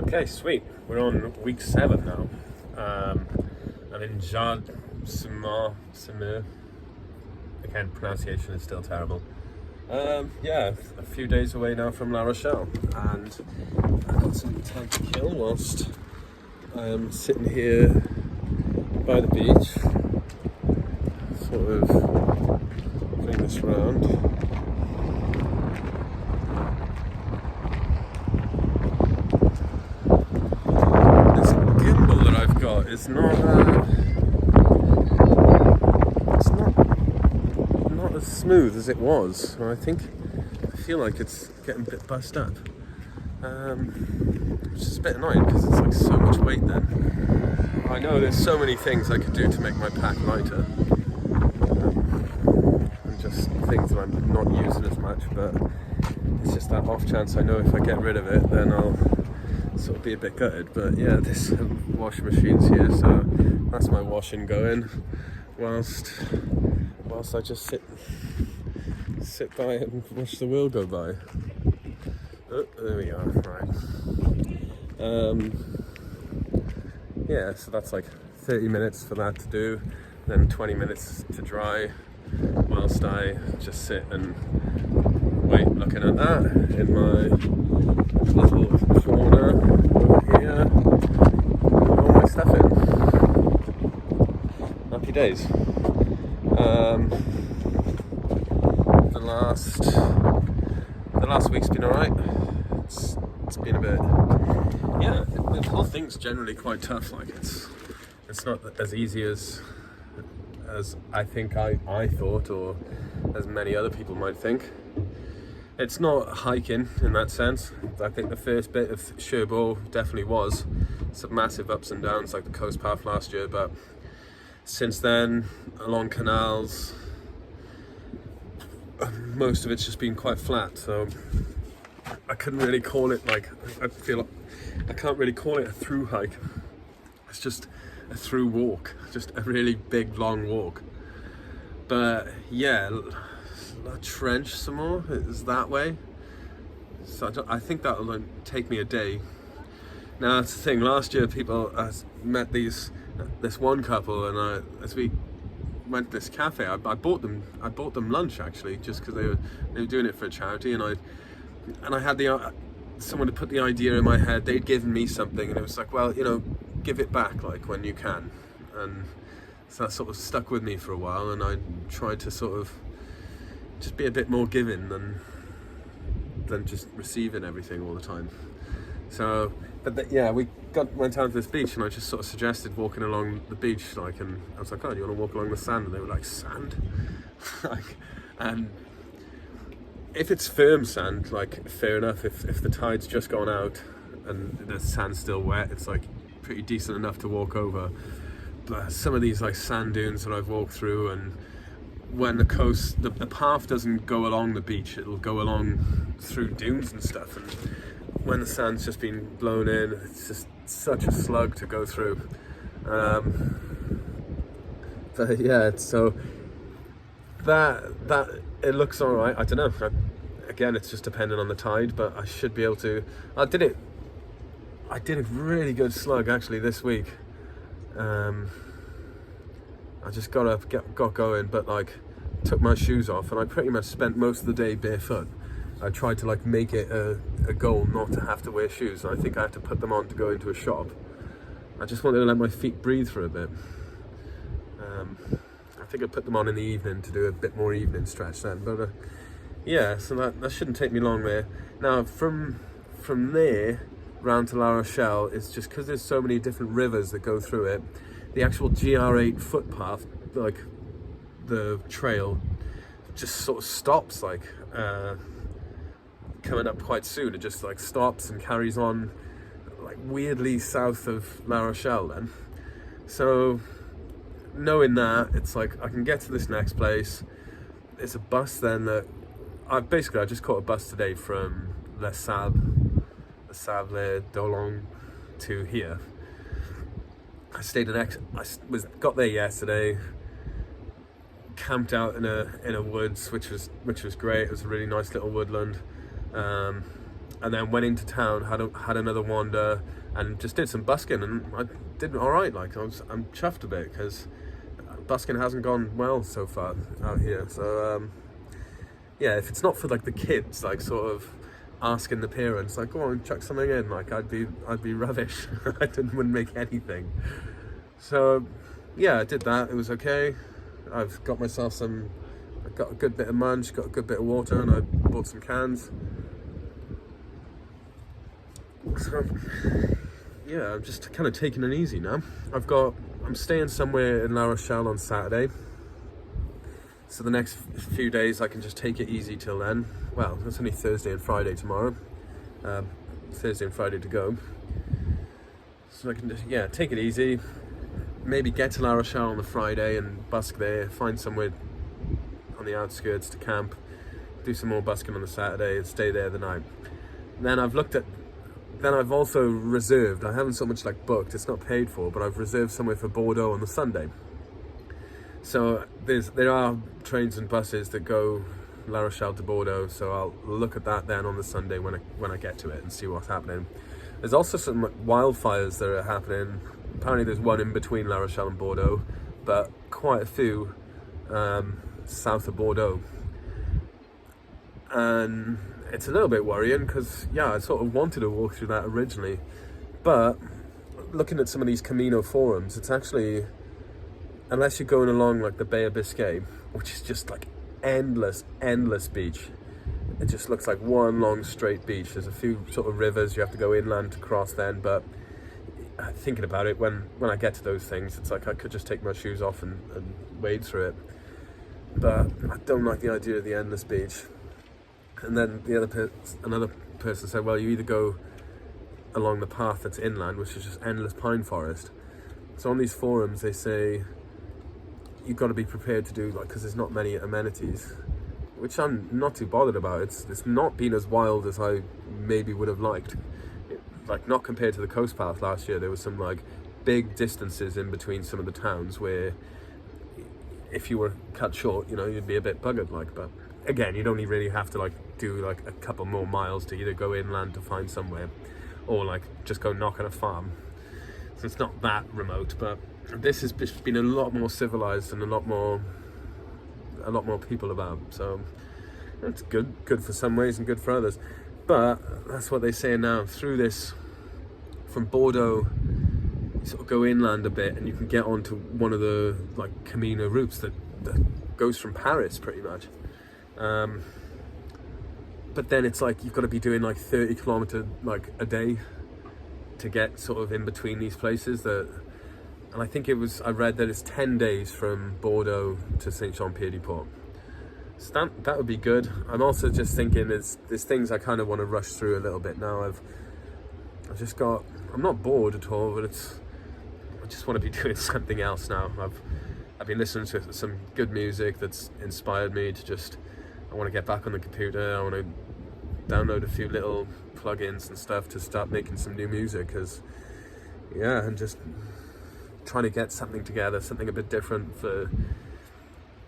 Okay, sweet. We're on week 7 now. I'm in Jard-sur-Mer. Again, pronunciation is still terrible. Yeah, a few days away now from La Rochelle, and I've got some time to kill whilst I'm sitting here by the beach, sort of putting this round. It's not as smooth as it was, and I feel like it's getting a bit bust up, which is a bit annoying because it's like so much weight then. I know there's so many things I could do to make my pack lighter, and just things that I'm not using as much, but it's just that off chance I know if I get rid of it then I'll sort of be a bit gutted. But yeah, this washing machine's here, so that's my washing going whilst I just sit by and watch the wheel go by. Oh, there we are. Right. Yeah, so that's like 30 minutes for that to do, then 20 minutes to dry whilst I just sit and wait looking at that in my little corner over here, with all my stuff in. Happy days. The last week's been alright. It's been a bit, yeah, the whole thing's generally quite tough. Like it's not as easy as I think I thought, or as many other people might think. It's not hiking in that sense. I think the first bit of Cherbourg definitely was some massive ups and downs, like the coast path last year, but since then, along canals, most of it's just been quite flat, so I couldn't really call it, like, I feel like I can't really call it a through hike. It's just a through walk, just a really big long walk. But yeah, a trench some more is that way, so I think that'll take me a day. Now that's the thing, last year I met this one couple, and as we went to this cafe, I bought them lunch actually, just because they were doing it for a charity, and I had someone to put the idea in my head. They'd given me something, and it was like, well, give it back like when you can, and so that sort of stuck with me for a while, and I tried to sort of just be a bit more giving than just receiving everything all the time. So, yeah, we went down to this beach, and I just sort of suggested walking along the beach, like, and I was like, oh, do you want to walk along the sand? And they were like, sand? Like, and if it's firm sand, like, fair enough. If the tide's just gone out and the sand's still wet, it's like pretty decent enough to walk over. But some of these like sand dunes that I've walked through, and when the path doesn't go along the beach, it'll go along through dunes and stuff, and when the sand's just been blown in, it's just such a slug to go through. But yeah, so that it looks all right. I don't know. Again, it's just dependent on the tide, but I should be able to. I did a really good slug actually this week. I just got going, but like took my shoes off, and I pretty much spent most of the day barefoot. I tried to like make it a goal not to have to wear shoes, and I think I had to put them on to go into a shop. I just wanted to let my feet breathe for a bit. I think I put them on in the evening to do a bit more evening stretch then, but yeah, so that shouldn't take me long there. Now from there round to La Rochelle, it's just because there's so many different rivers that go through it. The actual GR8 footpath, like the trail, just sort of stops, like coming up quite soon. It just like stops and carries on like weirdly south of La Rochelle then. So knowing that, it's like I can get to this next place. It's a bus then that I just caught a bus today from Les Sables d'Olonne to here. I got there yesterday, camped out in a woods, which was great. It was a really nice little woodland. and then went into town, had another wander, and just did some busking, and I did all right. Like I'm chuffed a bit because busking hasn't gone well so far out here. So yeah, if it's not for like the kids, like sort of asking the parents, like, go on, chuck something in, like I'd be rubbish. Wouldn't make anything. So yeah, I did that. It was okay. I've got myself I got a good bit of munch, got a good bit of water, and I bought some cans. So yeah, I'm just kind of taking it easy now. I'm staying somewhere in La Rochelle on Saturday. So the next few days I can just take it easy till then. Well, it's only Thursday and Friday tomorrow. Thursday and Friday to go. So I can just, yeah, take it easy. Maybe get to La Rochelle on the Friday and busk there, find somewhere on the outskirts to camp, do some more busking on the Saturday and stay there the night. Then I've also reserved, I haven't so much like booked, it's not paid for, but I've reserved somewhere for Bordeaux on the Sunday. So there are trains and buses that go La Rochelle to Bordeaux, so I'll look at that then on the Sunday when I get to it and see what's happening. There's also some wildfires that are happening. Apparently there's one in between La Rochelle and Bordeaux, but quite a few south of Bordeaux. And it's a little bit worrying because, yeah, I sort of wanted to walk through that originally, but looking at some of these Camino forums, it's actually, unless you're going along like the Bay of Biscay, which is just like endless beach. It just looks like one long straight beach. There's a few sort of rivers you have to go inland to cross then, but thinking about it, when I get to those things, it's like I could just take my shoes off and wade through it. But I don't like the idea of the endless beach. And then another person said, well, you either go along the path that's inland, which is just endless pine forest. So on these forums, they say you've got to be prepared to do, like, because there's not many amenities, which I'm not too bothered about. It's not been as wild as I maybe would have liked. Like, not compared to the coast path last year. There was some like big distances in between some of the towns where if you were cut short, you know, you'd be a bit buggered. Like, but again, you'd only really have to like do like a couple more miles to either go inland to find somewhere, or like just go knock on a farm. So it's not that remote, but this has been a lot more civilized and a lot more people about. So it's good for some ways and good for others. But that's what they say now. Through this, from Bordeaux, you sort of go inland a bit, and you can get onto one of the like Camino routes that goes from Paris, pretty much. But then it's like you've got to be doing like 30 kilometers like a day to get sort of in between these places. And I think I read that it's 10 days from Bordeaux to Saint-Jean-Pied-du-Port. So that would be good. I'm also just thinking there's things I kind of want to rush through a little bit now. I'm not bored at all, but I just want to be doing something else now. I've been listening to some good music that's inspired me to I want to get back on the computer. I want to download a few little plugins and stuff to start making some new music, and just trying to get something together, something a bit different for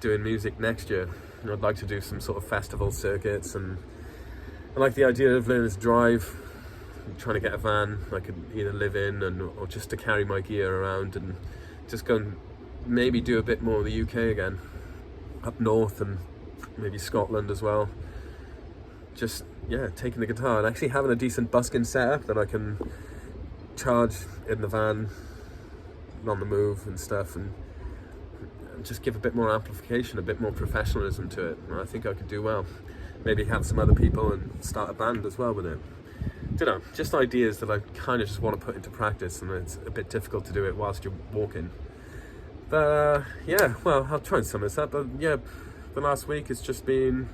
doing music next year. I'd like to do some sort of festival circuits, and I like the idea of learning to drive, trying to get a van I could either live in or just to carry my gear around and just go and maybe do a bit more of the UK again, up north and maybe Scotland as well. Just, taking the guitar and actually having a decent busking setup that I can charge in the van on the move and stuff, and just give a bit more amplification, a bit more professionalism to it. And I think I could do well. Maybe have some other people and start a band as well with it. Don't know, just ideas that I kind of just want to put into practice, and it's a bit difficult to do it whilst you're walking. But I'll try and sum this up. But the last week it's just been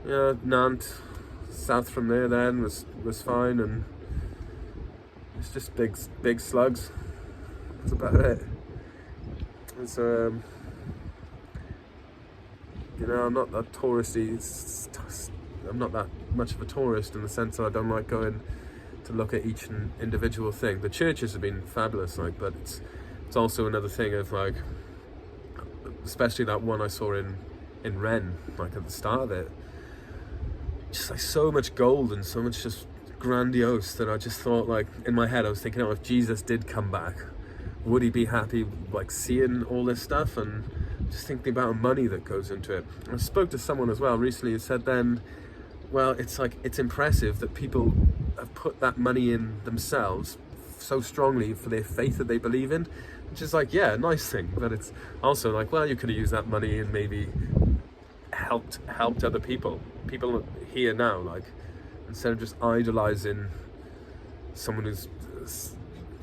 Nantes, south from there then was fine, and it's just big slugs. That's about it. And so I'm not that touristy. I'm not that much of a tourist in the sense that I don't like going to look at each individual thing. The churches have been fabulous, but it's also another thing of like, especially that one I saw in Rennes, like at the start of it. just like so much gold and so much just grandiose that I just thought, like, in my head I was thinking, oh, if Jesus did come back, would he be happy like seeing all this stuff? And just think the amount of money that goes into it. I spoke to someone as well recently who said then, well, it's like, it's impressive that people have put that money in themselves so strongly for their faith that they believe in, which is like, yeah, nice thing, but it's also like, well, you could have used that money and maybe helped other people here now, like, instead of just idolizing someone who's,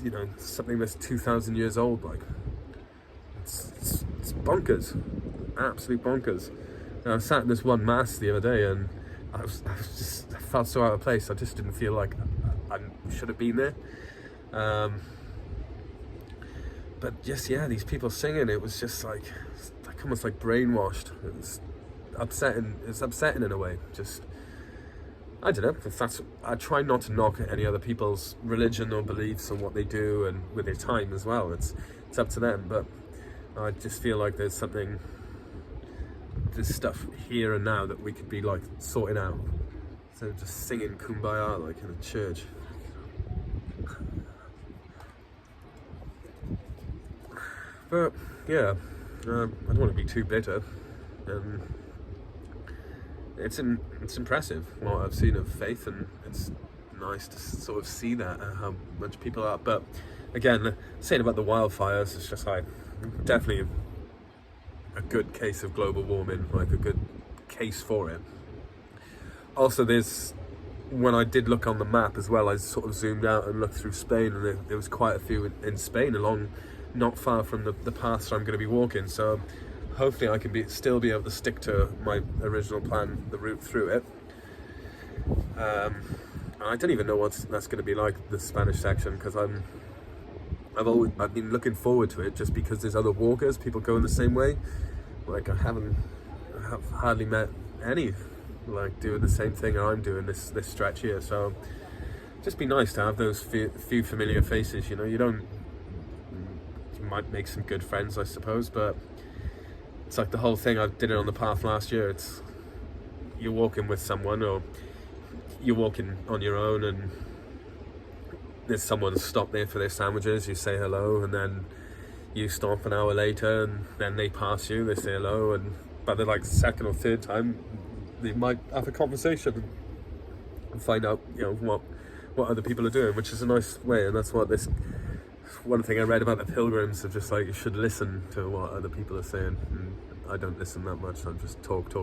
you know, something that's 2,000 years old. Like, it's bonkers, absolute bonkers. And I sat in this one mass the other day and I felt so out of place. I just didn't feel like I should have been there. But just, yeah, these people singing, it was just like almost like brainwashed. It's upsetting in a way. Just, I don't know, if that's, I try not to knock at any other people's religion or beliefs or what they do and with their time as well. It's up to them, but I just feel like there's stuff here and now that we could be like sorting out instead of just singing Kumbaya like in a church. But yeah, I don't want to be too bitter. It's impressive what I've seen of faith, and it's nice to sort of see that how much people are. But again, saying about the wildfires, it's just like definitely a good case of global warming, like a good case for it. Also, when I did look on the map as well, I sort of zoomed out and looked through Spain, and there was quite a few in Spain along, not far from the paths I'm going to be walking. So hopefully I can still be able to stick to my original plan, the route through it. I don't even know what that's going to be like, the Spanish section, because I've been looking forward to it just because there's other walkers, people going the same way. Like, I have hardly met any like doing the same thing I'm doing this stretch here. So just be nice to have those few familiar faces. You know, you might make some good friends, I suppose, but it's like the whole thing. I did it on the path last year. It's, you're walking with someone or you're walking on your own and there's someone stopped there for their sandwiches, you say hello, and then you stop an hour later and then they pass you, they say hello, and by the like second or third time they might have a conversation and find out, you know, what other people are doing, which is a nice way. And that's what this one thing I read about the pilgrims, of just like, you should listen to what other people are saying. And I don't listen that much, I just talk.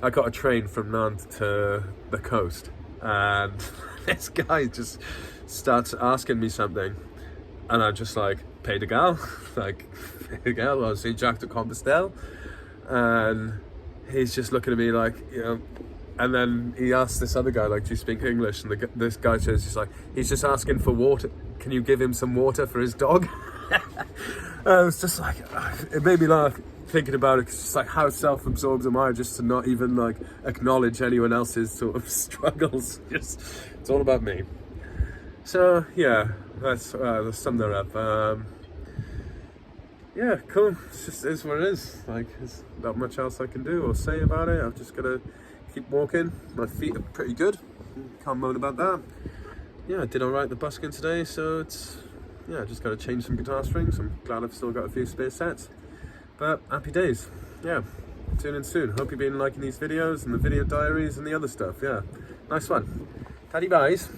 I got a train from Nantes to the coast, and this guy just starts asking me something, and I just like, Pays de Galles, like, or Santiago de Compostela, and he's just looking at me like, you know, and then he asks this other guy, like, do you speak English? And this guy says, he's just asking for water. Can you give him some water for his dog? I was just like, it made me laugh thinking about it, 'cause it's just like, how self-absorbed am I just to not even like acknowledge anyone else's sort of struggles. Just, it's all about me. So yeah, let's sum that up. Yeah, cool. It's just is what it is. Like, there's not much else I can do or say about it. I'm just gonna keep walking. My feet are pretty good. Can't moan about that. Yeah, I did alright the busking today, so it's, yeah, just gotta change some guitar strings. I'm glad I've still got a few spare sets. But happy days. Yeah, tune in soon. Hope you've been liking these videos and the video diaries and the other stuff. Yeah, nice one. Daddy buys.